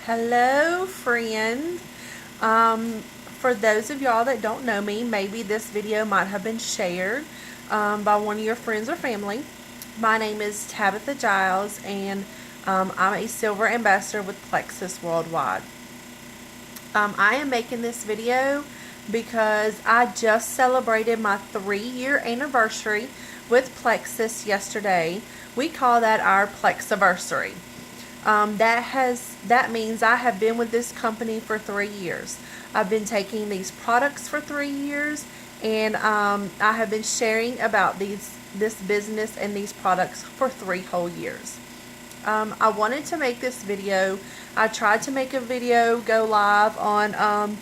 Hello, friend. For those of y'all that don't know me, maybe this video might have been shared by one of your friends or family. My name is Tabitha Giles, and I'm a Silver Ambassador with Plexus Worldwide. I am making this video because I just celebrated my 3-year anniversary with Plexus yesterday. We call that our Plexiversary. That means I have been with this company for 3 years. I've been taking these products for 3 years, and I have been sharing about this business and these products for 3 whole years. I wanted to make this video. I tried to make a video go live on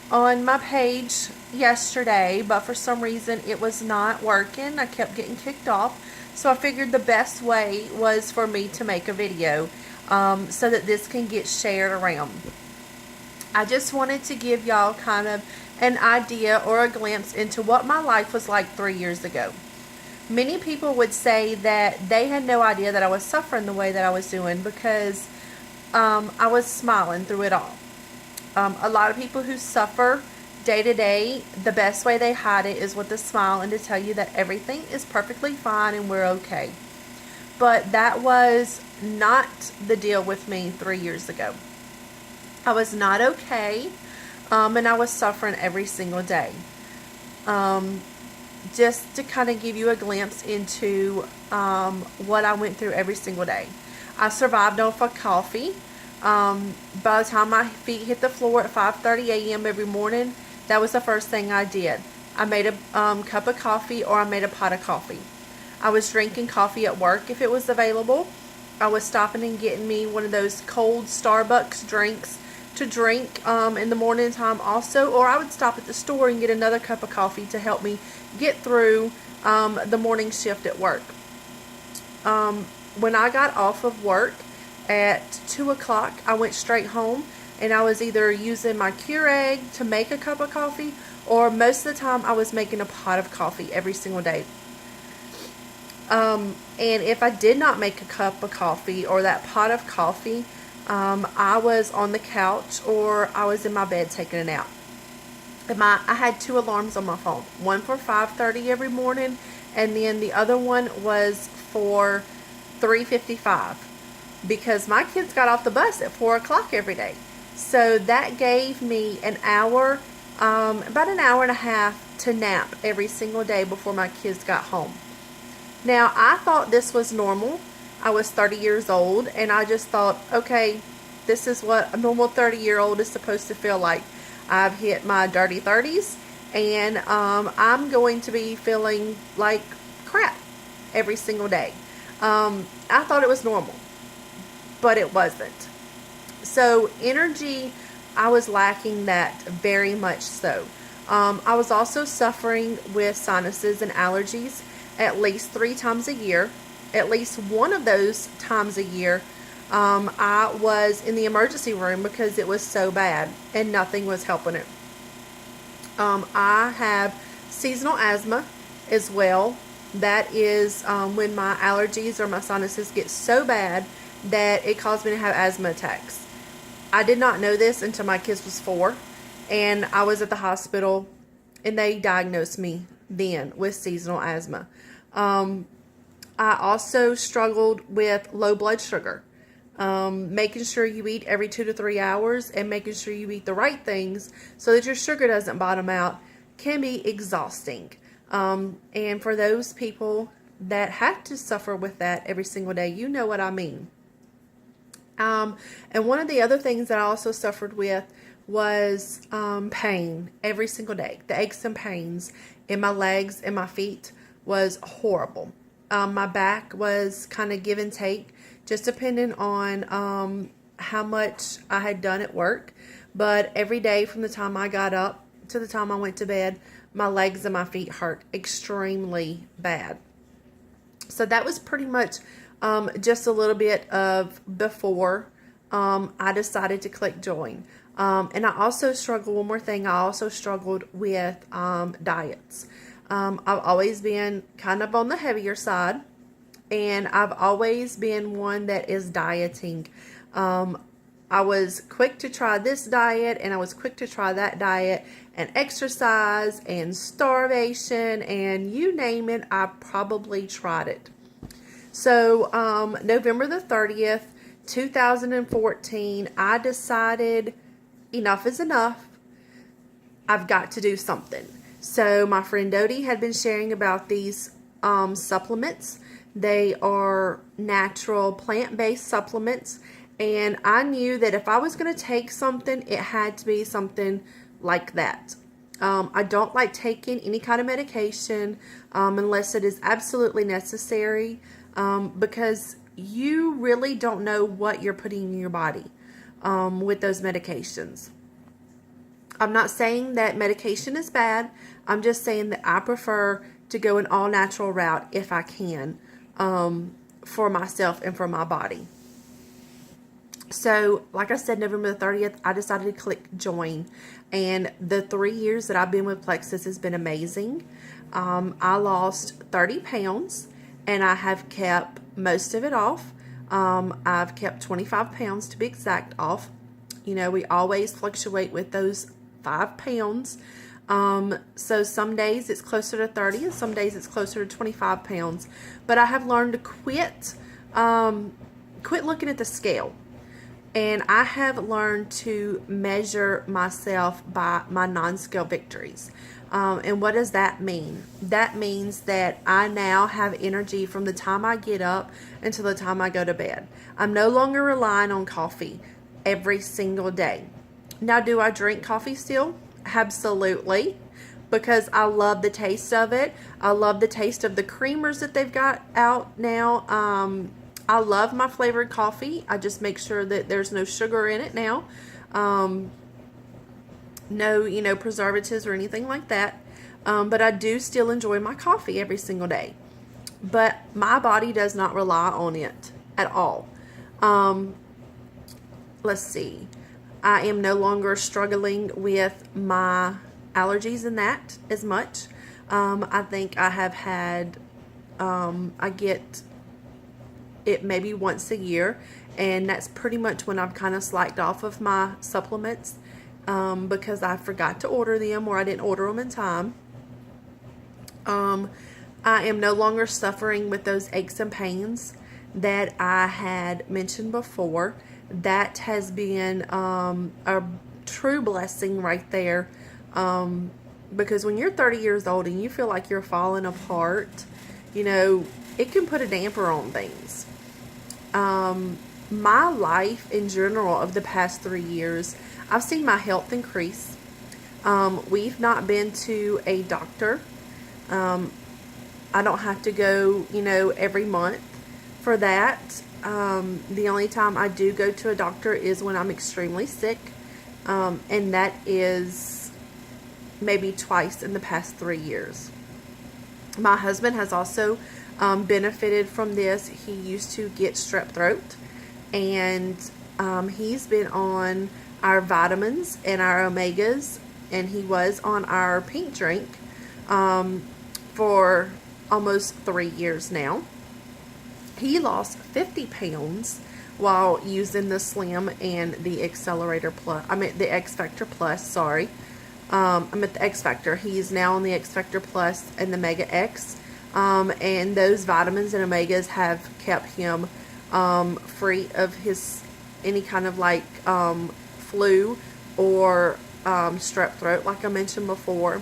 my page yesterday, but for some reason it was not working. I kept getting kicked off, so I figured the best way was for me to make a video so that this can get shared around. I just wanted to give y'all kind of an idea or a glimpse into what my life was like 3 years ago. Many people would say that they had no idea that I was suffering the way that I was doing because I was smiling through it all. A lot of people who suffer day to day, the best way they hide it is with a smile and to tell you that everything is perfectly fine and we're okay. But that was not the deal with me 3 years ago. I was not okay, and I was suffering every single day. Just to kind of give you a glimpse into what I went through every single day. I survived off of coffee. By the time my feet hit the floor at 5:30 a.m. every morning, that was the first thing I did. I made a cup of coffee, or I made a pot of coffee. I was drinking coffee at work if it was available. I was stopping and getting me one of those cold Starbucks drinks to drink in the morning time also, or I would stop at the store and get another cup of coffee to help me get through the morning shift at work. When I got off of work at 2 o'clock, I went straight home, and I was either using my Keurig to make a cup of coffee, or most of the time I was making a pot of coffee every single day. And if I did not make a cup of coffee or that pot of coffee, I was on the couch or I was in my bed taking a nap. I had 2 alarms on my phone. One for 5:30 every morning, and then the other one was for 3:55 because my kids got off the bus at 4 o'clock every day. So that gave me an hour, about an hour and a half to nap every single day before my kids got home. Now, I thought this was normal. I was 30 years old, and I just thought, okay, this is what a normal 30-year-old is supposed to feel like. I've hit my dirty 30s, and I'm going to be feeling like crap every single day. I thought it was normal, but it wasn't. So energy, I was lacking that very much so. I was also suffering with sinuses and allergies at least 3 times a year. At least one of those times a year, I was in the emergency room because it was so bad and nothing was helping it. I have seasonal asthma as well. That is when my allergies or my sinuses get so bad that it caused me to have asthma attacks. I did not know this until my kids was 4, and I was at the hospital, and they diagnosed me then with seasonal asthma. I also struggled with low blood sugar. Making sure you eat every 2 to 3 hours and making sure you eat the right things so that your sugar doesn't bottom out can be exhausting. And for those people that have to suffer with that every single day, you know what I mean. And one of the other things that I also suffered with was pain every single day. The aches and pains in my legs and my feet was horrible. My back was kind of give and take, just depending on how much I had done at work. But every day from the time I got up to the time I went to bed, my legs and my feet hurt extremely bad. So that was pretty much just a little bit of before I decided to click join. And I also struggled, one more thing, I also struggled with diets. I've always been kind of on the heavier side, and I've always been one that is dieting. I was quick to try this diet and I was quick to try that diet, and exercise and starvation and you name it, I probably tried it. So November the 30th, 2014, I decided enough is enough. I've got to do something. So my friend Dodie had been sharing about these supplements. They are natural plant-based supplements. And I knew that if I was going to take something, it had to be something like that. I don't like taking any kind of medication unless it is absolutely necessary, because you really don't know what you're putting in your body with those medications. I'm not saying that medication is bad. I'm just saying that I prefer to go an all-natural route if I can, for myself and for my body. So, like I said, November the 30th, I decided to click join. And the 3 years that I've been with Plexus has been amazing. I lost 30 pounds and I have kept most of it off. I've kept 25 pounds to be exact off. You know, we always fluctuate with those 5 pounds. So some days it's closer to 30 and some days it's closer to 25 pounds. But I have learned to quit looking at the scale. And I have learned to measure myself by my non-scale victories. And what does that mean? That means that I now have energy from the time I get up until the time I go to bed. I'm no longer relying on coffee every single day. Now, do I drink coffee still? Absolutely. Because I love the taste of it. I love the taste of the creamers that they've got out now. I love my flavored coffee. I just make sure that there's no sugar in it now. No, preservatives or anything like that. But I do still enjoy my coffee every single day. But my body does not rely on it at all. Let's see. I am no longer struggling with my allergies and that as much. I think I have had, I get it maybe once a year, and that's pretty much when I've kind of slacked off of my supplements, because I forgot to order them or I didn't order them in time. I am no longer suffering with those aches and pains that I had mentioned before. That has been a true blessing right there, because when you're 30 years old and you feel like you're falling apart, it can put a damper on things. My life in general of the past 3 years, I've seen my health increase. We've not been to a doctor. I don't have to go, every month for that. The only time I do go to a doctor is when I'm extremely sick. And that is maybe twice in the past 3 years. My husband has also benefited from this. He used to get strep throat, and he's been on our vitamins and our omegas, and he was on our pink drink for almost 3 years now. He lost 50 pounds while using the Slim and the Accelerator Plus. The X Factor Plus, sorry. I'm at the X Factor. He's now on the X Factor Plus and the Mega X. And those vitamins and omegas have kept him free of any kind of flu or strep throat, like I mentioned before.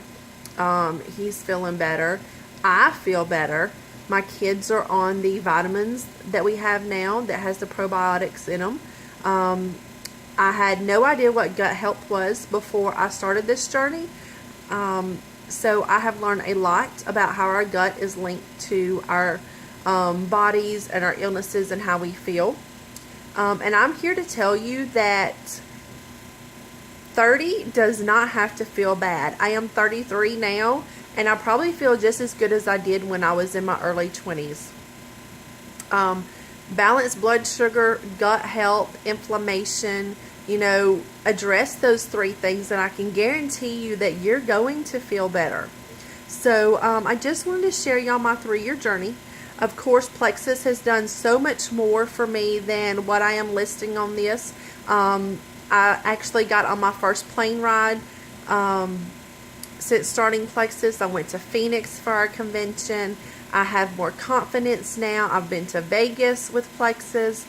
He's feeling better. I feel better. My kids are on the vitamins that we have now that has the probiotics in them. I had no idea what gut health was before I started this journey. So I have learned a lot about how our gut is linked to our bodies and our illnesses and how we feel. And I'm here to tell you that 30 does not have to feel bad. I am 33 now, and I probably feel just as good as I did when I was in my early 20s. Balanced blood sugar, gut health, inflammation, address those 3 things, and I can guarantee you that you're going to feel better. So I just wanted to share y'all my 3-year journey. Of course, Plexus has done so much more for me than what I am listing on this. I actually got on my first plane ride since starting Plexus. I went to Phoenix for our convention. I have more confidence now. I've been to Vegas with Plexus.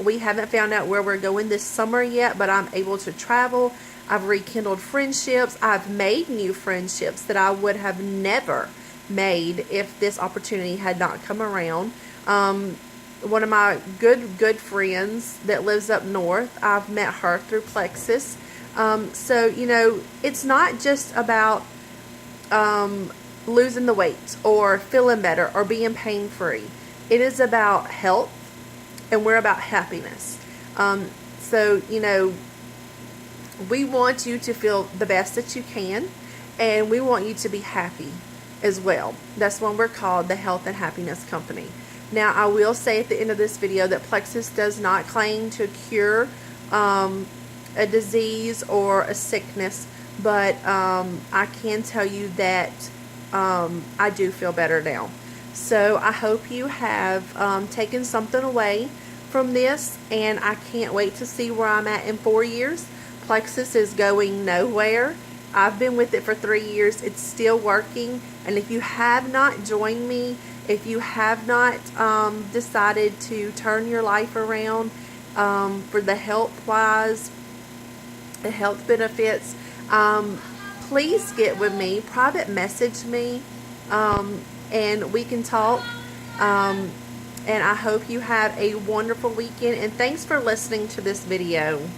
We haven't found out where we're going this summer yet, but I'm able to travel. I've rekindled friendships. I've made new friendships that I would have never made if this opportunity had not come around. One of my good friends that lives up north, I've met her through Plexus. So, you know, it's not just about losing the weight or feeling better or being pain-free. It is about health, and we're about happiness. So, you know, we want you to feel the best that you can, and we want you to be happy as well. That's when we're called the Health and Happiness Company. Now, I will say at the end of this video that Plexus does not claim to cure a disease or a sickness, but I can tell you that I do feel better now. So I hope you have taken something away from this, and I can't wait to see where I'm at in 4 years. Plexus is going nowhere. I've been with it for 3 years. It's still working. And if you have not joined me, if you have not decided to turn your life around for the health-wise, the health benefits, please get with me. Private message me, and we can talk. And I hope you have a wonderful weekend. And thanks for listening to this video.